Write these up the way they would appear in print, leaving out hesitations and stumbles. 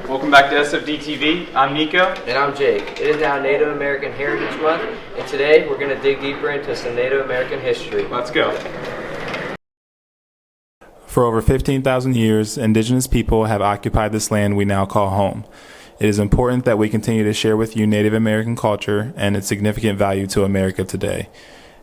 Welcome back to SFD TV. I'm Nico. And I'm Jake. It is now Native American Heritage Month, and today we're going to dig deeper into some Native American history. Let's go. For over 15,000 years, indigenous people have occupied this land we now call home. It is important that we continue to share with you Native American culture and its significant value to America today.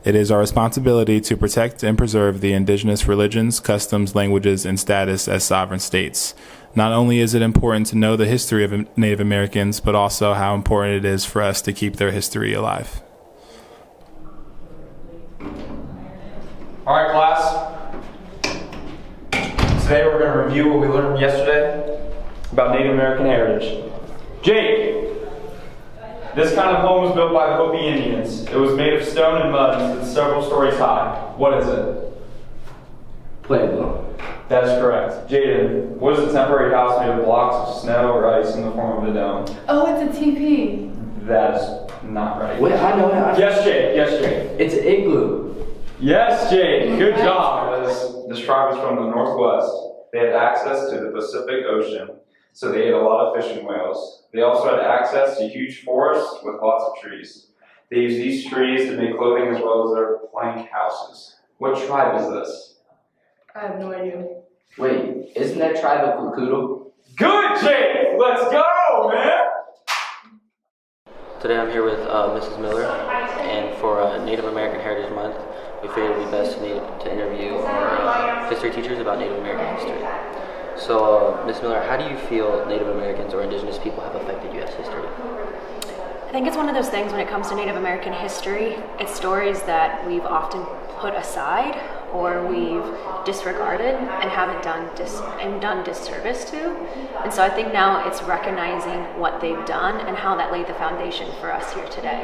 It is our responsibility to protect and preserve the indigenous religions, customs, languages, and status as sovereign states. Not only is it important to know the history of Native Americans, but also how important it is for us to keep their history alive. All right, class. Today we're going to review what we learned yesterday about Native American heritage. Jake, this kind of home was built by the Hopi Indians. It was made of stone and mud and stood several stories high. What is it? Pueblo. That is correct. Jaden, what is a temporary house made of blocks of snow or ice in the form of a dome? Oh, it's a teepee. That is not right. Wait, I know it. Yes, Jake. Yes, Jake. It's an igloo. Yes, Jake. Good job. This tribe is from the Northwest. They had access to the Pacific Ocean, so they ate a lot of fishing whales. They also had access to huge forests with lots of trees. They used these trees to make clothing as well as their plank houses. What tribe is this? I have no idea. Wait, isn't that tribe of Kukudu? Good, Jake! Let's go, man! Today I'm here with Mrs. Miller, and for Native American Heritage Month, we figured it would be best to interview our history teachers about Native American history. So, Ms. Miller, how do you feel Native Americans or indigenous people have affected U.S. history? I think it's one of those things when it comes to Native American history, it's stories that we've often put aside or we've disregarded and haven't done disservice to. And so I think now it's recognizing what they've done and how that laid the foundation for us here today.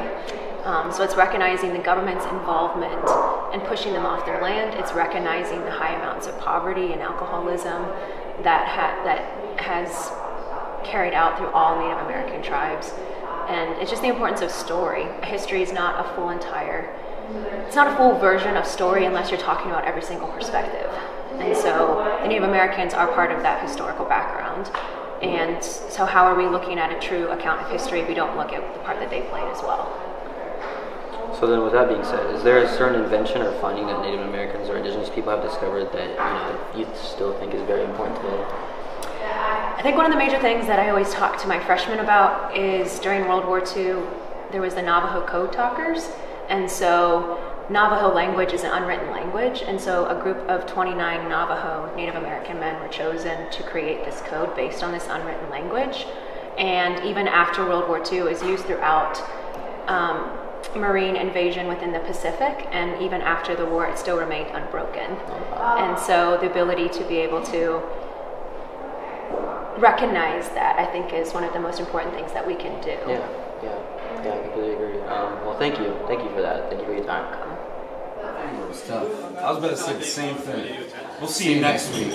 So it's recognizing the government's involvement and pushing them off their land. It's recognizing the high amounts of poverty and alcoholism that has carried out through all Native American tribes. And it's just the importance of story. History is not a it's not a full version of story unless you're talking about every single perspective. And so the Native Americans are part of that historical background. And so how are we looking at a true account of history if we don't look at the part that they played as well? So then with that being said, is there a certain invention or finding that Native Americans or indigenous people have discovered that you still think is very important today? I think one of the major things that I always talk to my freshmen about is during World War II, there was the Navajo Code Talkers. And so Navajo language is an unwritten language. And so a group of 29 Navajo Native American men were chosen to create this code based on this unwritten language. And even after World War II, it was used throughout Marine invasion within the Pacific. And even after the war, it still remained unbroken. And so the ability to be able to recognize that, I think, is one of the most important things that we can do. Yeah, I completely agree. Well, thank you for that. Thank you for your time. It was tough. I was about to say the same thing. We'll see you next week.